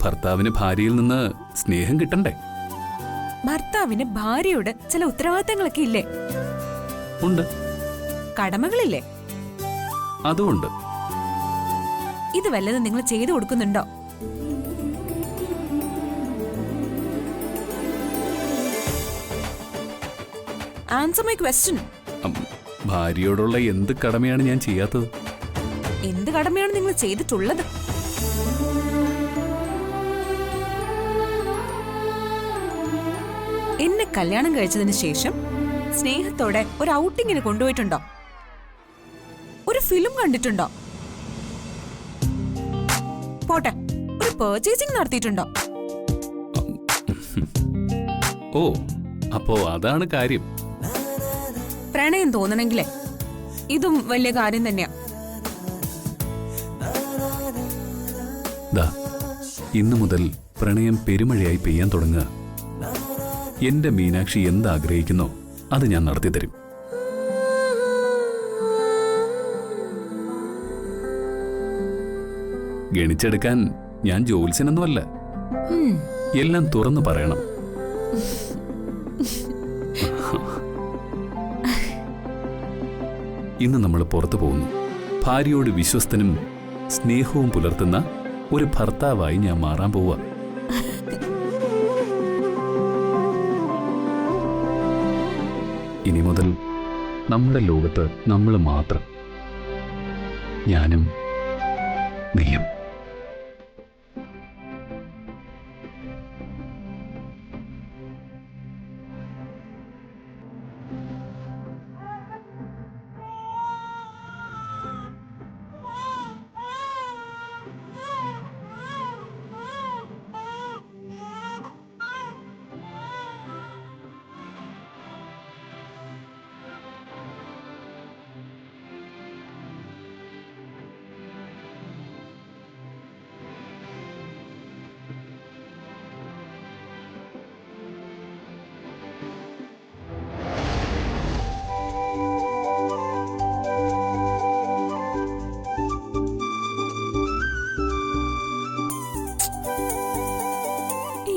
ഭർത്താവിന് ഭാര്യയിൽ നിന്ന് സ്നേഹം കിട്ടണ്ടേ? ഭർത്താവിന് ഭാര്യയോട് ചില ഉത്തരവാദിത്തങ്ങളൊക്കെ ഇല്ലേ? ഉണ്ട്. കടമകളില്ലേ? അതുമുണ്ട്. ഇത് വല്ലതും നിങ്ങൾ ചെയ്തു കൊടുക്കുന്നുണ്ടോ? Answer my question. ഭാര്യയോടുള്ള എന്ത് കടമയാണ് ഞാൻ ചെയ്യാത്തത്? എന്ത് കടമയാണ് നിങ്ങൾ ചെയ്തിട്ടുള്ളത്? എന്നെ കല്യാണം കഴിച്ചതിന് ശേഷം സ്നേഹത്തോടെ ഒരു ഔട്ടിങ്ങിന് കൊണ്ടുപോയിട്ടുണ്ടോ? ഒരു ഫിലിം കണ്ടിട്ടുണ്ടോ? പോട്ടെ, ഒരു പർച്ചേസിംഗ് നടത്തിയിട്ടുണ്ടോ? ഓ, അപ്പോ അതാണ് കാര്യം. പ്രണയം തോന്നണെങ്കിലേ ഇതും വലിയ കാര്യം തന്നെയാ. ഇന്നു മുതൽ പ്രണയം പെരുമഴയായി പെയ്യാൻ തുടങ്ങുക. എന്റെ മീനാക്ഷി എന്താഗ്രഹിക്കുന്നോ അത് ഞാൻ നടത്തിത്തരും. ഗണിച്ചെടുക്കാൻ ഞാൻ ജ്യോത്സ്യനൊന്നുമല്ല. എല്ലാം തുറന്നു പറയണം. ഇന്ന് നമ്മൾ പുറത്തു പോകുന്നു. ഭാര്യയോട് വിശ്വസ്തനും സ്നേഹവും പുലർത്തുന്ന ഒരു ഭർത്താവായി ഞാൻ മാറാൻ പോവാ. ഇനി മുതൽ നമ്മുടെ ലോകത്ത് നമ്മൾ മാത്രം, ഞാനും നീയും.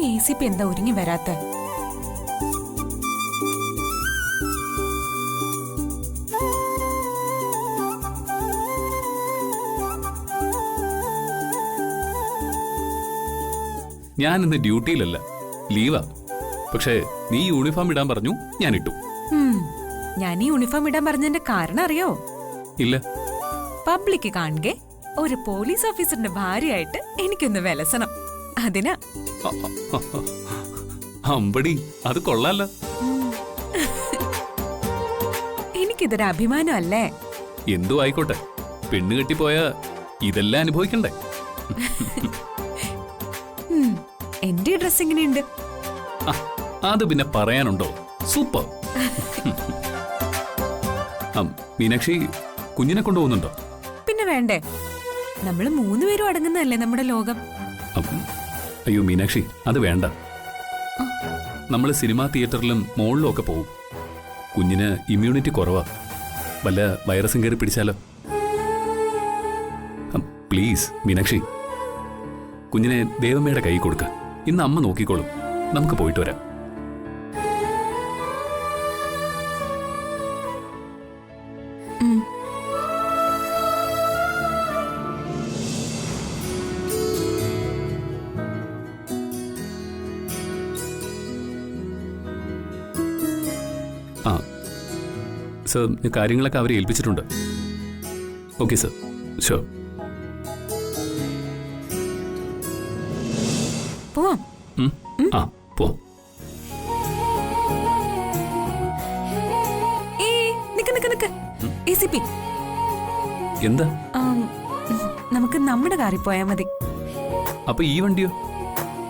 ACP എന്താ ഒരുങ്ങി വരാത്ത? ഞാൻ ഇന്ന് ഡ്യൂട്ടിയിലല്ല, ലീവാ. പക്ഷേ നീ യൂണിഫോം ഇടാൻ പറഞ്ഞു, ഞാൻ ഇട്ടു. ഞാൻ ഈ യൂണിഫോം ഇടാൻ പറഞ്ഞതിന്റെ കാരണം അറിയോ? ഇല്ല. പബ്ലിക് കാണുക ഒരു പോലീസ് ഓഫീസറിന്റെ ഭാര്യയായിട്ട് എനിക്കൊന്ന് വിലസണം. അതിനാ. അമ്പടി, അത് കൊള്ളാലോ. എനിക്കിതൊരു അഭിമാനം അല്ലേ? എന്തു ആയിക്കോട്ടെ, പെണ്ണ് കെട്ടിപ്പോയ ഇതെല്ലാം അനുഭവിക്കണ്ടേ? എന്റെ ഡ്രസ് എങ്ങനെയുണ്ട്? അത് പിന്നെ പറയാനുണ്ടോ? സൂപ്പർ. മീനാക്ഷി കുഞ്ഞിനെ കൊണ്ടുപോകുന്നുണ്ടോ? പിന്നെ വേണ്ടേ, നമ്മള് 3 പേരും അടങ്ങുന്നതല്ലേ നമ്മുടെ ലോകം. അയ്യോ മീനാക്ഷി, അത് വേണ്ട. നമ്മൾ സിനിമാ തിയേറ്ററിലും മോളിലും ഒക്കെ പോവും. കുഞ്ഞിന് ഇമ്മ്യൂണിറ്റി കുറവാ. വല്ല വൈറസും കയറി പിടിച്ചാലോ? പ്ലീസ് മീനാക്ഷി, കുഞ്ഞിനെ ദേവമ്മയുടെ കൈ കൊടുക്ക. ഇന്ന് അമ്മ നോക്കിക്കോളും. നമുക്ക് പോയിട്ട് വരാം. സർ, കാര്യങ്ങളൊക്കെ അവരെ ഏൽപ്പിച്ചിട്ടുണ്ട്. Okay sir, sure. പോവാം. പോവാം. എന്താ? നമുക്ക് നമ്മുടെ കാറിൽ പോയാൽ മതി. അപ്പൊ ഈ വണ്ടിയോ?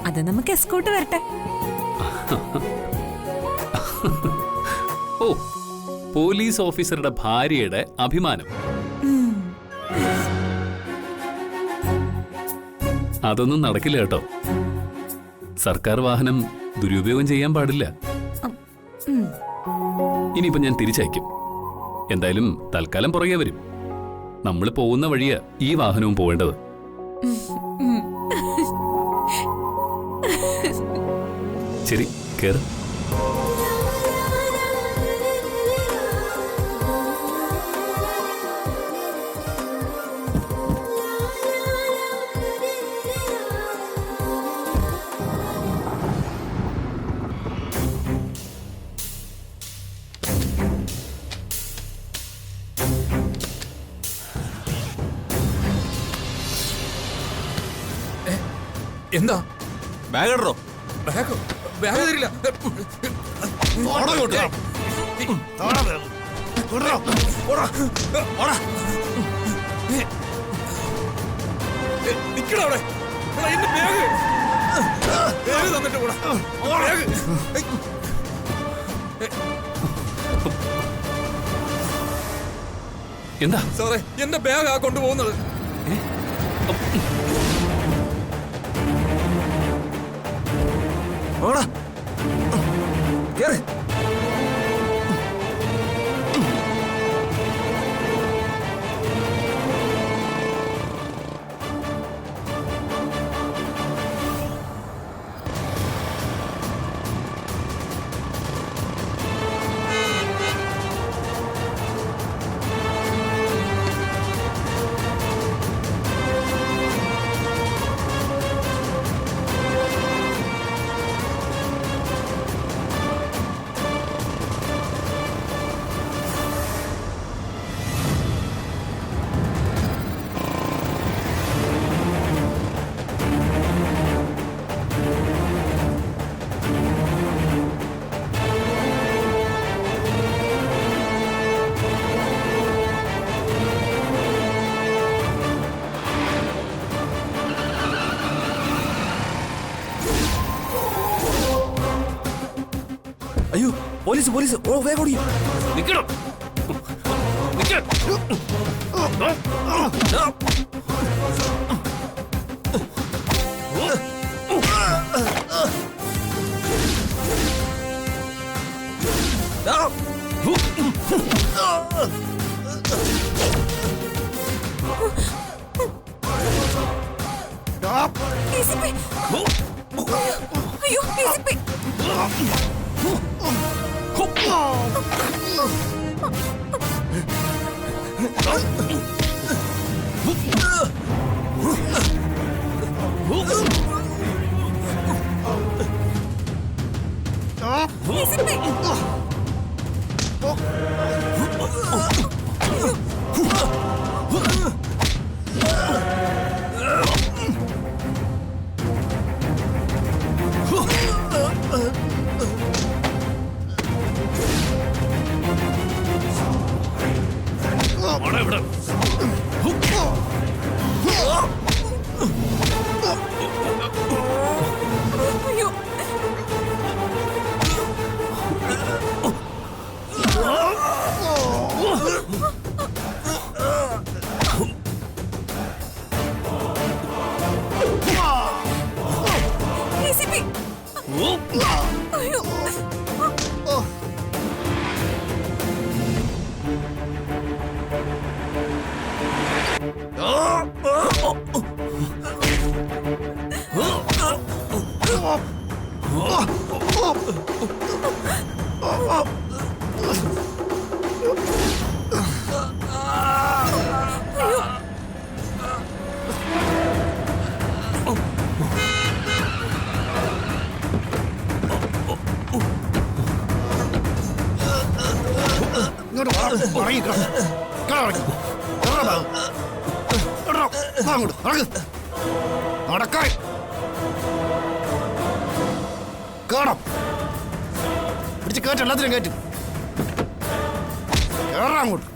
അത് നമുക്ക് എസ്കോർട്ട് വരട്ടെ. ഓ, പോലീസ് ഓഫീസറുടെ ഭാര്യയുടെ അഭിമാനം. അതൊന്നും നടക്കില്ല കേട്ടോ. സർക്കാർ വാഹനം ദുരുപയോഗം ചെയ്യാൻ പാടില്ല. ഇനിയിപ്പോ ഞാൻ തിരിച്ചയക്കും. എന്തായാലും തൽക്കാലം പുറകെ വരും. നമ്മൾ പോകുന്ന വഴിയാ ഈ വാഹനവും പോവേണ്ടത്. ശരി, കേറ്. എന്താ ബാഗ് ഇടറോ? ബാഗ് തരില്ല. നിക്കണ അവിടെ. എന്റെ ബാഗ് ബാഗ് തന്നിട്ട് പോടാ. ബാഗ് എന്താ സാറേ, എന്റെ ബാഗാ കൊണ്ടുപോകുന്നത്. ഓടാ, കേറ്. അയ്യോ, പോലീസ് പോലീസ്! ഓ, വേഗം ഓടി. നിക്കണം. അയ്യോ, ACP. നടക്കാൻ കാണാം. പിടിച്ച് കയറ്റം, എല്ലാത്തിനും കയറ്റും. കയറാം അങ്ങോട്ട്.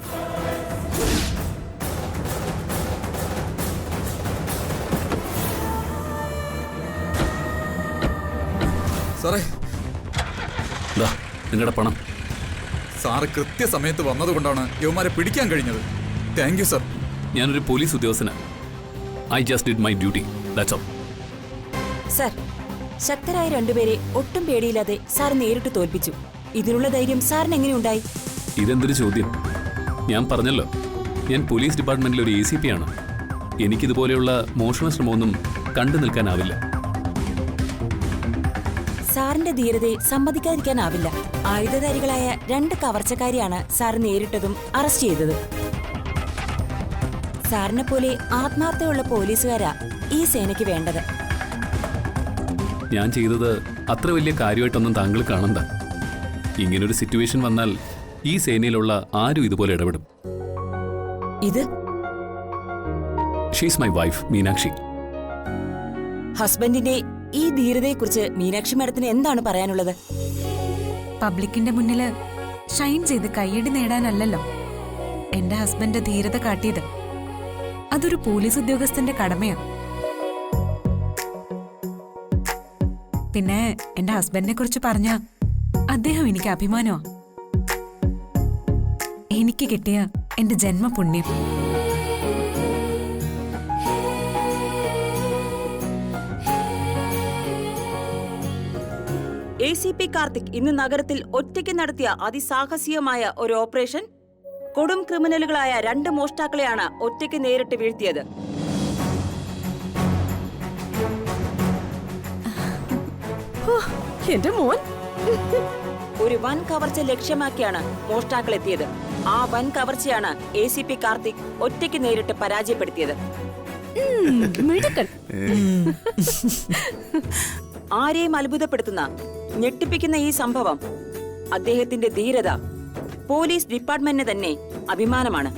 സാറേ, നിങ്ങളുടെ പണം. സാറ് കൃത്യസമയത്ത് വന്നതുകൊണ്ടാണ് യുവമാരെ പിടിക്കാൻ കഴിഞ്ഞത്. Thank you sir. ഞാനൊരു പോലീസ് ഉദ്യോഗസ്ഥനാണ്. I just did my duty. That's all. Sir, ശക്തരായ രണ്ടുപേരെ ഒട്ടും പേടിയില്ലാതെ സാർ നേരിട്ട് തോൽപ്പിച്ചു. ഇതിനുള്ള ധൈര്യം സാറിന് എങ്ങനെയുണ്ടായി? ഇതെന്തൊരു ചോദ്യം? ഞാൻ പറഞ്ഞല്ലോ, ഞാൻ പോലീസ് ഡിപ്പാർട്ട്മെന്റിലെ ഒരു ACP ആണ്. എനിക്കിതുപോലെയുള്ള മോഷണ ശ്രമമൊന്നും കണ്ടു നിൽക്കാനാവില്ല. സാറിന്റെ ധീരതയെ സമ്മതിക്കാതിരിക്കാനാവില്ല. ആയുധധാരികളായ 2 കവർച്ചക്കാരെയാണ് സാർ നേരിട്ടതും അറസ്റ്റ് ചെയ്തത്. സാറിനെ പോലെ ആത്മാർത്ഥയുള്ള പോലീസുകാരാ ഈ സേനയ്ക്ക് വേണ്ടത്. ഞാൻ ചെയ്തത് അത്ര വലിയ കാര്യമായിട്ടൊന്നും താങ്കൾ കാണണ്ട. ഇങ്ങനൊരു സിറ്റുവേഷൻ വന്നാൽ ഈ സേനയിലുള്ള ആരും ഇതുപോലെ ഇടപെടും. ഇത് ഷീസ് മൈ വൈഫ് മീനാക്ഷി. ഹസ്ബൻഡിന്റെ ഈ ധീരതയെക്കുറിച്ച് മീനാക്ഷി മാഡത്തിന് എന്താണ് പറയാനുള്ളത്? പബ്ലിക്കിന്റെ മുന്നില് ഷൈൻ ചെയ്ത് കയ്യടി നേടാനല്ലല്ലോ എന്റെ ഹസ്ബൻഡ് ധീരത കാട്ടിയത്. അതൊരു പോലീസ് ഉദ്യോഗസ്ഥന്റെ കടമയാണ്. പിന്നെ എന്റെ ഹസ്ബൻഡിനെ കുറിച്ച് പറഞ്ഞ അദ്ദേഹം എനിക്ക് അഭിമാനമാ. എനിക്ക് കിട്ടിയ എന്റെ ജന്മപുണ്യം. ACP കാർത്തിക് ഇന്ന് നഗരത്തിൽ ഒറ്റയ്ക്ക് നടത്തിയ അതിസാഹസികമായ ഒരു ഓപ്പറേഷൻ കൊടും ക്രിമിനലുകളായ 2 മോഷ്ടാക്കളെയാണ് ഒറ്റയ്ക്ക് നേരിട്ട് വീഴ്ത്തിയത്. എന്റെ മോൻ ഒരു വൻ കവർച്ച ലക്ഷ്യമാക്കിയാണ് മോഷ്ടാക്കൾ എത്തിയത്. ആ വൻ കവർച്ചയാണ് ACP കാർത്തിക് ഒറ്റയ്ക്ക് നേരിട്ട് പരാജയപ്പെടുത്തിയത്. മിടുക്കൻ. ആരെയും അത്ഭുതപ്പെടുത്തുന്ന ഞെട്ടിപ്പിക്കുന്ന ഈ സംഭവം അദ്ദേഹത്തിന്റെ ധീരത പോലീസ് ഡിപ്പാർട്ട്മെന്റിന് തന്നെ അഭിമാനമാണ്.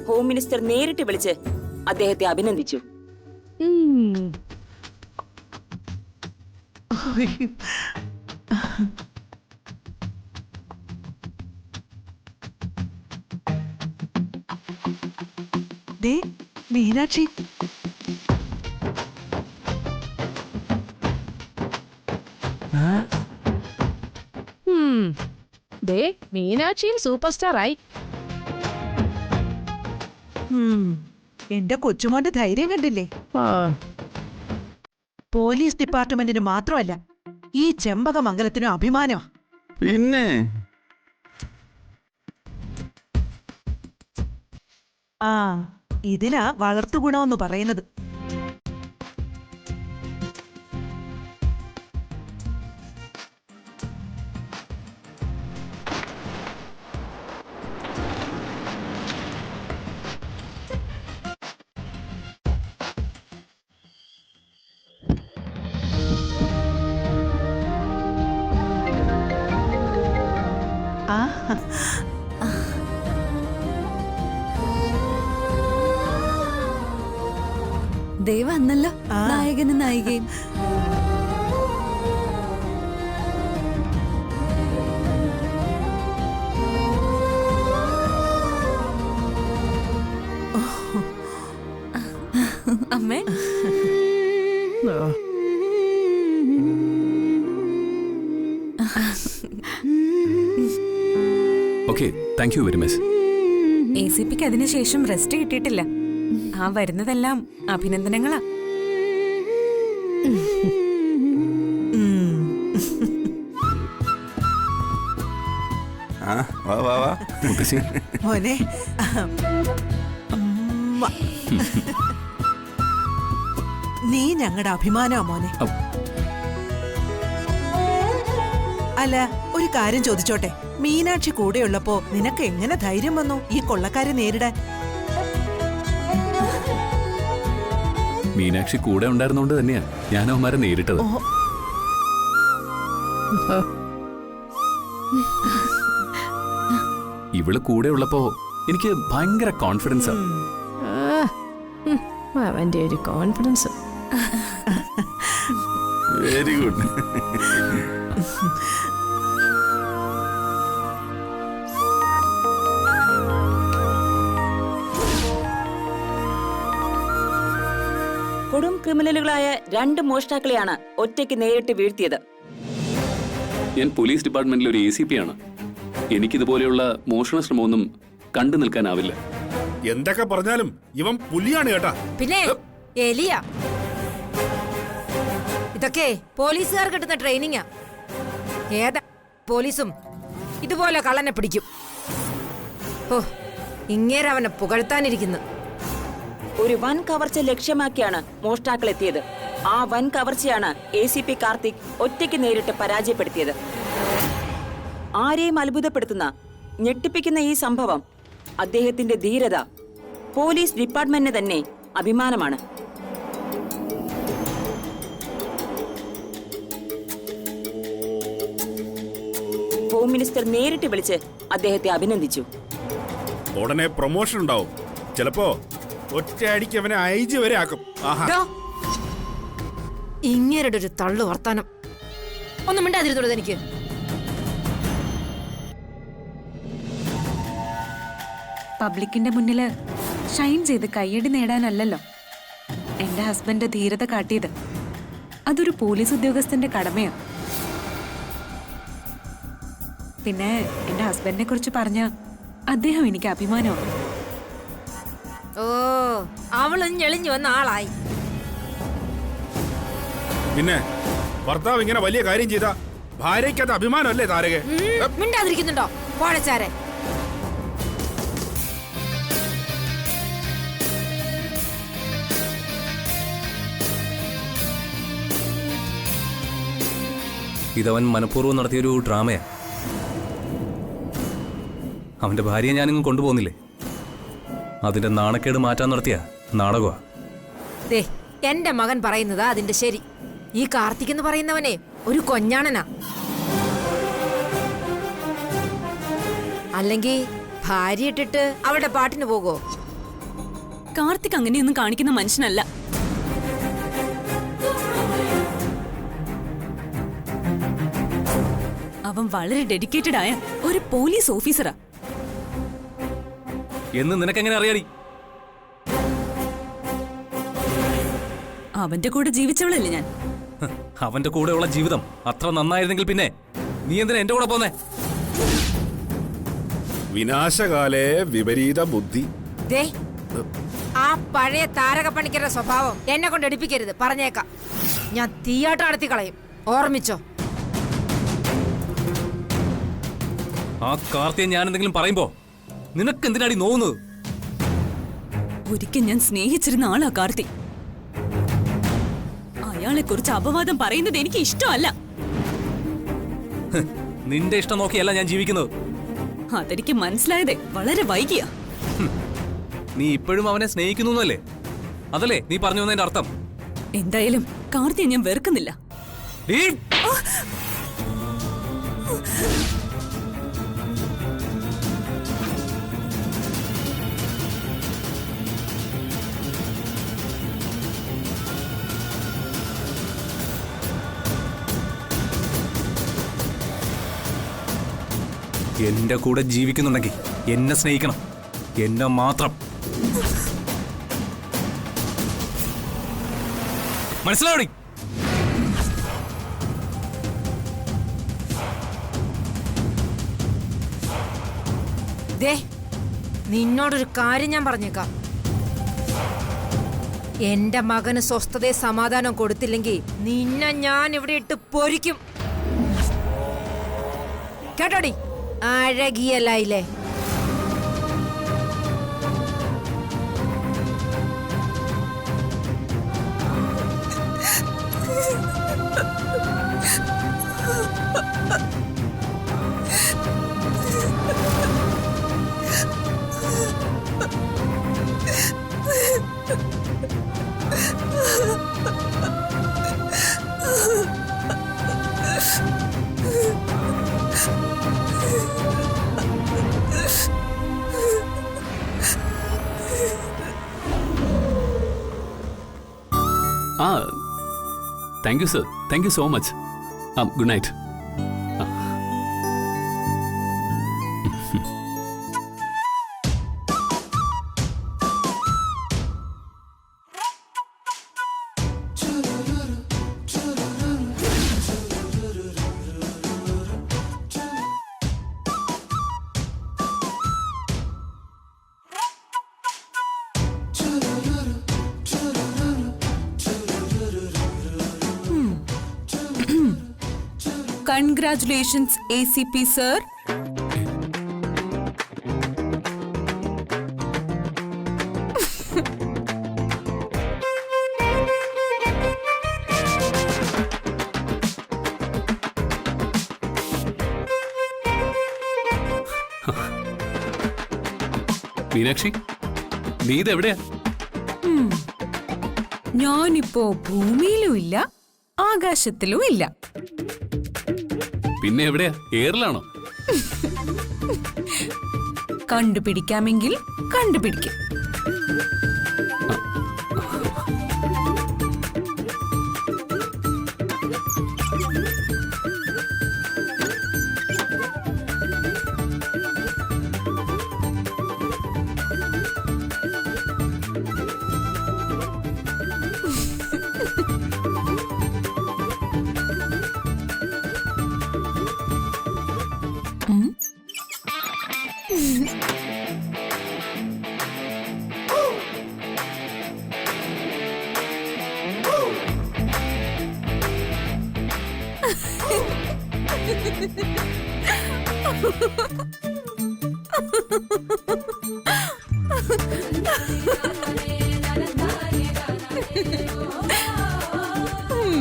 ഹോം മിനിസ്റ്റർ നേരിട്ട് വിളിച്ച് അദ്ദേഹത്തെ അഭിനന്ദിച്ചു. മീനാക്ഷി, മീനാക്ഷിയും സൂപ്പർ സ്റ്റാർ ആയി. എന്റെ കൊച്ചുമോന്റെ ധൈര്യം കണ്ടില്ലേ? പോലീസ് ഡിപ്പാർട്ട്മെന്റിന് മാത്രമല്ല ഈ ചെമ്പകമംഗലത്തിനും അഭിമാനമാ. പിന്നെ ആ ഇതിനാ വളർത്തുഗുണമെന്ന് പറയുന്നത്. ദൈവം അന്നല്ലോ നായകനും നായികയും. അമ്മേ, okay, thank you very much. ACPക്ക് അതിനുശേഷം റെസ്റ്റ് കിട്ടിയിട്ടില്ല. ആ വരുന്നതെല്ലാം അഭിനന്ദനങ്ങളാ. മോനെ, നീ ഞങ്ങളുടെ അഭിമാനമാ മോനെ. അല്ല, ഒരു കാര്യം ചോദിച്ചോട്ടെ, മീനാക്ഷി കൂടെയുള്ളപ്പോ നിനക്ക് എങ്ങനെ ധൈര്യം വന്നു ഈ കൊള്ളക്കാരെ നേരിടാൻ? മീനാക്ഷി കൂടെ ഉണ്ടായിരുന്നോണ്ട് തന്നെയാ ഞാൻ അവന്മാരെ നേരിട്ടത്. ഇവള് കൂടെ ഉള്ളപ്പോ എനിക്ക് ഭയങ്കര കോൺഫിഡൻസാ. അവന്റെ ഒരു കോൺഫിഡൻസ്. Very good. കൊടും ക്രിമിനലുകളായ 2 മോഷ്ടാക്കളെയാണ് ഒറ്റയ്ക്ക് നേരിട്ട് വീഴ്ത്തിയത്. ഞാൻ പോലീസ് ഡിപ്പാർട്ട്മെന്റിൽ ഒരു ACP ആണ്. എനിക്കിതുപോലെയുള്ള മോഷണ ശ്രമമൊന്നും കണ്ടു നിൽക്കാനാവില്ല. എന്തൊക്കെ പറഞ്ഞാലും ഇവൻ പുലിയാണ് കേട്ടാ. പിന്നെ എലിയ. ഇതൊക്കെ പോലീസുകാർ കിട്ടുന്ന ട്രെയിനിങ്ങാ. ഏതാ പോലീസും ഇതുപോലെ കള്ളനെ പിടിക്കും. ഓ, ഇങ്ങേരെ അവനെ പുകഴ്ത്താനിരിക്കുന്നു. ഒരു വൻ കവർച്ച ലക്ഷ്യമാക്കിയാണ് മോഷ്ടാക്കൾ എത്തിയത്. ആ വൻ കവർച്ചയാണ് ACP കാർത്തിക് ഒറ്റയ്ക്ക് നേരിട്ട് പരാജയപ്പെടുത്തിയത്. ആരെയും അത്ഭുതപ്പെടുത്തുന്ന ഞെട്ടിപ്പിക്കുന്ന ഈ സംഭവം അദ്ദേഹത്തിന്റെ ധീരത പോലീസ് ഡിപ്പാർട്ട്മെന്റിന് തന്നെ അഭിമാനമാണ്. ഹോം മിനിസ്റ്റർ നേരിട്ട് വിളിച്ച് അദ്ദേഹത്തെ അഭിനന്ദിച്ചു. ഉടനെ പ്രൊമോഷൻ ഉണ്ടാവും. ചിലപ്പോ ഒറ്റയടിക്ക് അവനെ IG വരെ ആക്കും. ഇങ്ങേരുടെ ഒരു തള്ളു വർത്താനം. ഒന്നും മിണ്ടാതിരുന്നുള്ളത് എനിക്ക്. പബ്ലിക്കിന്റെ മുന്നില് ഷൈൻ ചെയ്ത് കയ്യടി നേടാനല്ലല്ലോ എന്റെ ഹസ്ബൻഡ് ധീരത കാട്ടിയത്. അതൊരു പോലീസ് ഉദ്യോഗസ്ഥന്റെ കടമയാണ്. പിന്നെ എന്റെ ഹസ്ബൻഡിനെ കുറിച്ച് പറഞ്ഞ അദ്ദേഹം എനിക്ക് അഭിമാനമാണ്. ഓ, അവളും ഞെളിഞ്ഞു വന്ന ആളായി. പിന്നെ ഭർത്താവ് ഇങ്ങനെ വലിയ കാര്യം ചെയ്ത ഭാര്യയ്ക്ക് അത് അഭിമാനമല്ലേ താരകെ? മിണ്ടാതിരിക്കുന്നുണ്ടോ പോഴച്ചാരെ? ഇതവൻ മനഃപൂർവ്വം നടത്തിയൊരു ഡ്രാമയാ. അവന്റെ ഭാര്യയെ ഞാനിങ്ങ് കൊണ്ടുപോകുന്നില്ലേ, അതിന്റെ നാണക്കേട് മാറ്റാൻ നടത്തിയ നാടകമാ. ദേ, എന്റെ മകൻ പറയുന്നതാ അതിന്റെ ശരി. ഈ കാർത്തിക് എന്ന് പറയുന്നവനെ ഒരു കൊഞ്ഞാണനാ. അല്ലെങ്കിൽ ഭാര്യ ഇട്ടിട്ട് അവളുടെ പാട്ടിന് പോകോ? കാർത്തിക് അങ്ങനെയൊന്നും കാണിക്കുന്ന മനുഷ്യനല്ല. അവൻ വളരെ ഡെഡിക്കേറ്റഡ് ആയ ഒരു പോലീസ് ഓഫീസറാ. എന്ന് നിനക്കെങ്ങനെ അറിയാടി? അവന്റെ കൂടെ ജീവിച്ചവളല്ലേ ഞാൻ. അവന്റെ കൂടെയുള്ള ജീവിതം അത്ര നന്നായിരുന്നെങ്കിൽ പിന്നെ നീ എന്തിനാ എന്റെ കൂടെ പോന്നേ? വിനാശകാലേ വിപരീത ബുദ്ധി. ദേ, ആ പഴയ താരകപ്പണിക്കരുടെ സ്വഭാവം എന്നെ കൊണ്ട് എടുപ്പിക്കരുത്, പറഞ്ഞേക്കാം. ഞാൻ തീയാട്ടം നടത്തി കളയും, ഓർമ്മിച്ചോ? ആ കാർത്തിയെ ഞാൻ എന്തെങ്കിലും പറയുമ്പോ നിനക്ക് എന്തിനാടി നോവുന്നത്? ഒരിക്കൽ ഞാൻ സ്നേഹിച്ചിരുന്ന ആളാ കാർത്തി. അയാളെ കുറിച്ച് അപവാദം പറയുന്നത് എനിക്ക് ഇഷ്ടമല്ല. നിന്റെ ഇഷ്ടം നോക്കിയല്ല ഞാൻ ജീവിക്കുന്നത്. അതെനിക്ക് മനസ്സിലായതേ വളരെ വൈകിയ. നീ ഇപ്പോഴും അവനെ സ്നേഹിക്കുന്നു അല്ലേ? അതല്ലേ നീ പറഞ്ഞു വന്നതിന്റെ അർത്ഥം? എന്തായാലും കാർത്തിയെ ഞാൻ വെറുക്കുന്നില്ല. എന്റെ കൂടെ ജീവിക്കുന്നുണ്ടെങ്കിൽ എന്നെ സ്നേഹിക്കണം, എന്നെ മാത്രം. മനസ്സിലാവണി? ദേ, നിന്നോടൊരു കാര്യം ഞാൻ പറഞ്ഞേക്കാം. എന്റെ മകന് സ്വസ്ഥതയെ സമാധാനം കൊടുത്തില്ലെങ്കിൽ നിന്നെ ഞാൻ ഇവിടെ ഇട്ട് പൊരിക്കും. കേട്ടോടി, അഴകിയല്ലായില്ലേ? Thank you sir, thank you so much. Good night. Congratulations, ACP sir. Meenakshi, നീ ഇതെവിടെയാ? ഞാനിപ്പോ ഭൂമിയിലും ഇല്ല ആകാശത്തിലും ഇല്ല. പിന്നെ എവിടെയാ? എയറിലാണോ? കണ്ടുപിടിക്കാമെങ്കിൽ കണ്ടുപിടിക്കും.